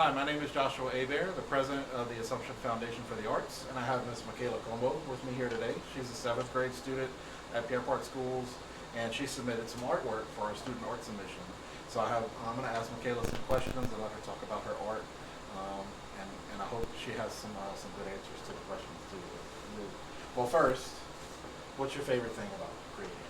Hi, my name is Joshua Abear, the president of the Assumption Foundation for the Arts, and I have Miss Mikaela Comeaux with me here today. She's a 7th grade student at Pierre Part Schools, and she submitted some artwork for our student art submission. So I'm going to ask Mikaela some questions and let her talk about her art, and I hope she has some good answers to the questions too. Well, first, what's your favorite thing about creating?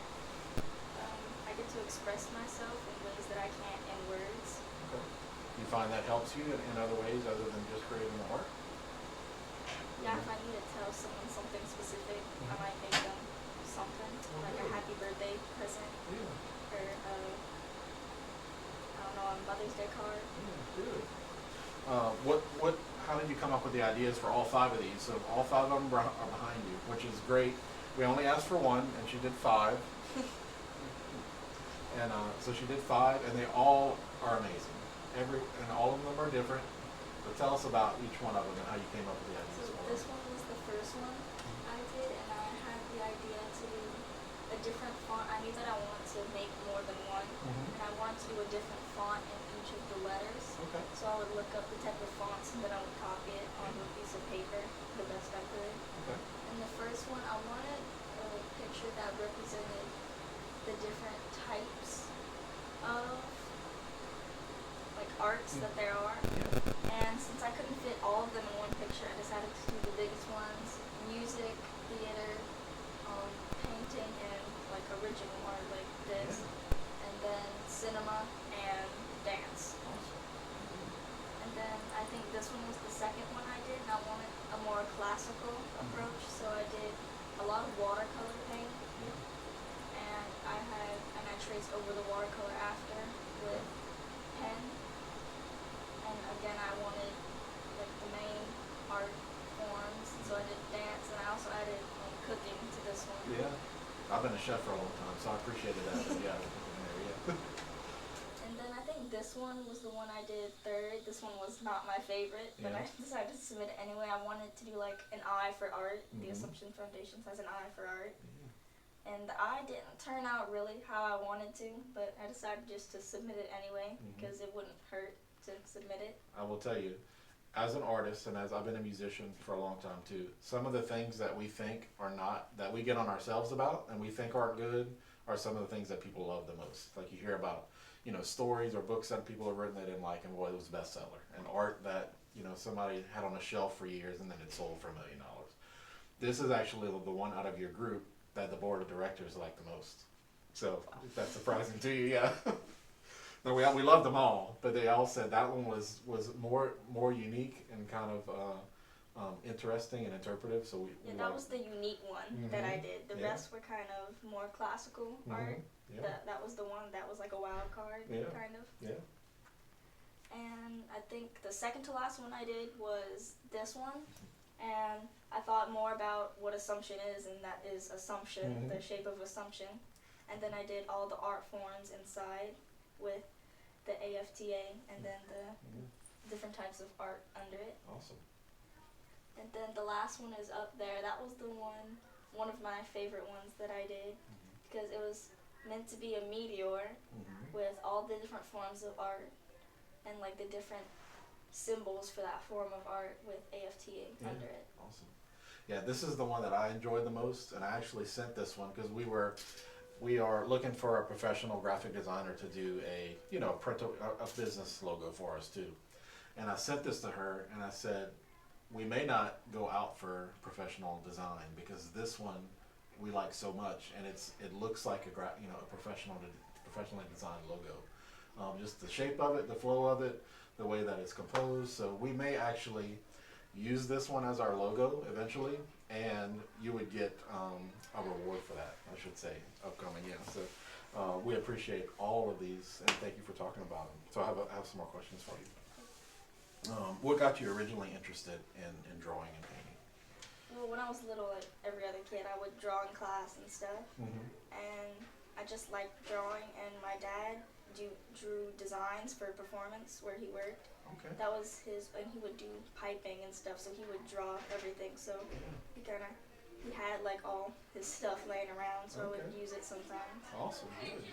I get to express myself in ways that I can't in words. Okay. You find that helps you in other ways other than just creating the art? Yeah, if I need to tell someone something specific, I might make them something, like a happy birthday present, or I don't know, a Mother's Day card. Good. How did you come up with the ideas for all 5 of these? So all 5 of them are behind you, which is great. We only asked for 1, and she did 5. And so she did 5, and they all are amazing. And all of them are different. But tell us about each one of them and how you came up with the ideas. So this one was the first one I did, and I had the idea to do a different font. I knew that I wanted to make more than one, and I wanted to do a different font in each of the letters. Okay. So I would look up the type of fonts, and then I would copy it on a piece of paper the best I could. Okay. And the first one, I wanted a picture that represented the different types of arts that there are. And since I couldn't fit all of them in one picture, I decided to do the biggest ones: music, theater, painting, and original art like this, and then cinema and dance. And then I think this one was the second one I did, and I wanted a more classical approach, so I did a lot of watercolor paint, and I traced over the watercolor after with pen. And again, I wanted the main art forms, so I did dance, and I also added cooking to this one. Yeah, I've been a chef for a long time, so I appreciated that. Yeah. And then I think this one was the one I did third. This one was not my favorite, but I decided to submit it anyway. I wanted to do an eye for art. The Assumption Foundation has an eye for art. And the eye didn't turn out really how I wanted to, but I decided just to submit it anyway because it wouldn't hurt to submit it. I will tell you, as an artist and as I've been a musician for a long time too, some of the things that we think are not, that we get on ourselves about and we think aren't good, are some of the things that people love the most. Like you hear about, stories or books that people have written they didn't like, and boy, it was a bestseller. And art that, somebody had on a shelf for years and then it sold for $1 million. This is actually the one out of your group that the board of directors like the most. So if that's surprising to you, yeah. No, we loved them all, but they all said that one was more unique and kind of interesting and interpretive. So that was the unique one that I did. The rest were kind of more classical art. Yeah. That was the one that was like a wild card, kind of. Yeah. And I think the second to last one I did was this one. And I thought more about what assumption is, and that is assumption, the shape of assumption. And then I did all the art forms inside with the AFTA and then the different types of art under it. Awesome. And then the last one is up there. That was the one of my favorite ones that I did, because it was meant to be a meteor with all the different forms of art and the different symbols for that form of art with AFTA under it. Awesome. Yeah, this is the one that I enjoyed the most, and I actually sent this one because we are looking for a professional graphic designer to do a business logo for us too. And I sent this to her and I said, we may not go out for professional design because this one we like so much, and it looks like a professionally designed logo. Just the shape of it, the flow of it, the way that it's composed. So we may actually use this one as our logo eventually, and you would get a reward for that, I should say, upcoming. Yeah. So we appreciate all of these, and thank you for talking about them. So I have some more questions for you. What got you originally interested in drawing and painting? Well, when I was little, like every other kid, I would draw in class and stuff, and I just liked drawing. And my dad drew designs for performance where he worked. Okay. That was his, and he would do piping and stuff, so he would draw everything. So he had all his stuff laying around, so I would use it sometimes. Awesome, good.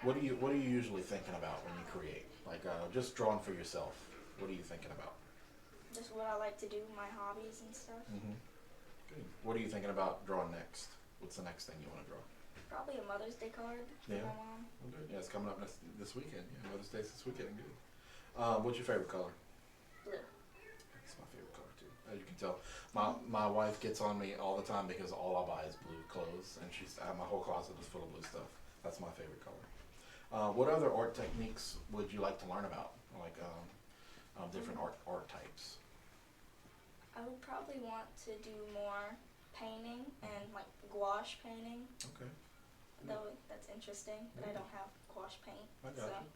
What are you usually thinking about when you create? Like just drawing for yourself. What are you thinking about? Just what I like to do, my hobbies and stuff. Mm-hmm. Good. What are you thinking about drawing next? What's the next thing you want to draw? Probably a Mother's Day card for Yeah. my mom. Well, good. Yeah, it's coming up this weekend. Yeah, Mother's Day's this weekend. Good. What's your favorite color? Blue. It's my favorite color too. As you can tell, my wife gets on me all the time because all I buy is blue clothes, and my whole closet is full of blue stuff. That's my favorite color. What other art techniques would you like to learn about? Like different art types. I would probably want to do more painting and like gouache painting. Okay. That's interesting, but I don't have gouache paint. I got you.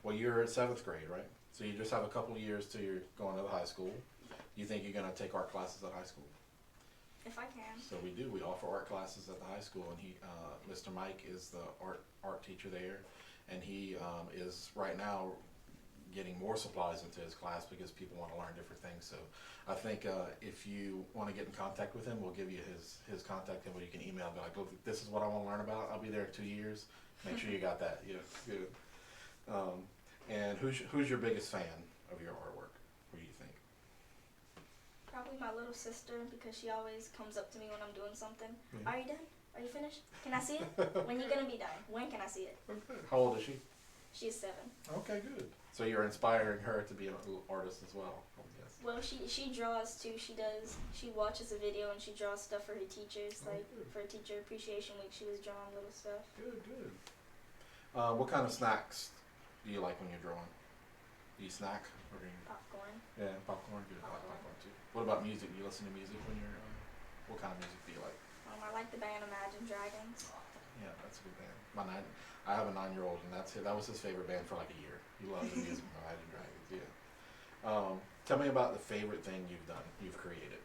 Well, you're at 7th grade, right? So you just have a couple years till you're going to the high school. You think you're going to take art classes at high school? If I can. So we do. We offer art classes at the high school, and Mr. Mike is the art teacher there, and he is right now getting more supplies into his class because people want to learn different things. So I think if you want to get in contact with him, we'll give you his contact info. You can email me like, look, this is what I want to learn about. I'll be there in 2 years. Make sure you got that. Yeah, good. And who's your biggest fan of your artwork? What do you think? Probably my little sister, because she always comes up to me when I'm doing something. Yeah. Are you done? Are you finished? Can I see it? When you gonna be done? When can I see it? Okay. How old is she? She's 7. Okay, good. So you're inspiring her to be an artist as well, I guess. Well, she draws too. She watches a video and she draws stuff for her teachers. Oh, Like good. for Teacher Appreciation Week, she was drawing little stuff. Good, good. What kind of snacks do you like when you're drawing? Do you snack? Or do you, Popcorn. yeah, popcorn. Good. I like Popcorn. popcorn too. What about music? Do you listen to music when you're? What kind of music do you like? I like the band Imagine Dragons. Yeah, that's a good band. I have a 9-year-old, and that was his favorite band for like a year. He loves the music from Imagine Dragons. Yeah. Tell me about the favorite thing you've created.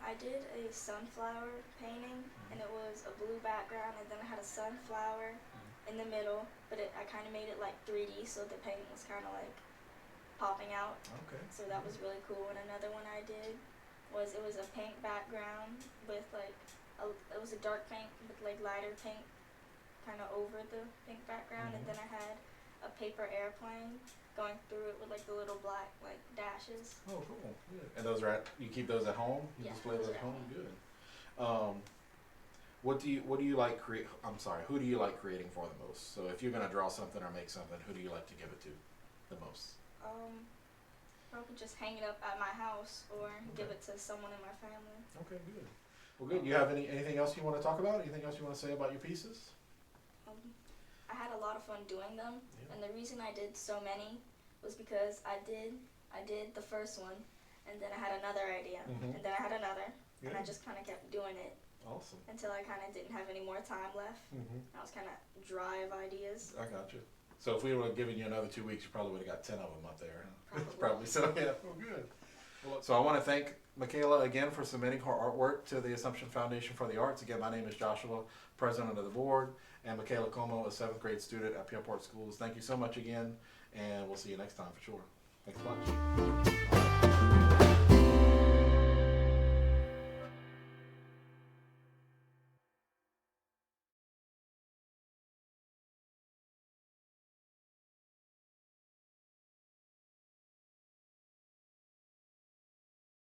I did a sunflower painting, and it was a blue background, and then I had a sunflower in the middle, but I kind of made it like 3D, so the paint was kind of like popping out. Okay. So that was really cool. And another one I did was it was a pink background with like it was a dark pink with like lighter pink kind of over the pink background, and then I had a paper airplane going through it with like the little black like dashes. Oh, cool. Good. And those you keep those at home? You Yeah, display those those are at at home? home. Good. What do you like who do you like creating for the most? So if you're gonna draw something or make something, who do you like to give it to the most? Probably just hang it up at my house or give it to someone in my family. Okay, good. Well, good. You have anything else you want to talk about? Anything else you want to say about your pieces? I had a lot of fun doing them, Yeah. and the reason I did so many was because I did the first one, and then I had another idea, Mhm. and then I had another, and I Good. just kind of kept doing it Awesome. until I kind of didn't have any more time left. I was kind of dry of ideas. I got you. So if we would have given you another 2 weeks, you probably would have got 10 of them up there. Huh? Probably. Probably so. Yeah. Well, good. Well, so I want to thank Mikaela again for submitting her artwork to the Assumption Foundation for the Arts. Again, my name is Joshua, president of the board, and Mikaela Comeaux, a 7th grade student at Pierre Part Schools. Thank you so much again, and we'll see you next time for sure. Thanks much.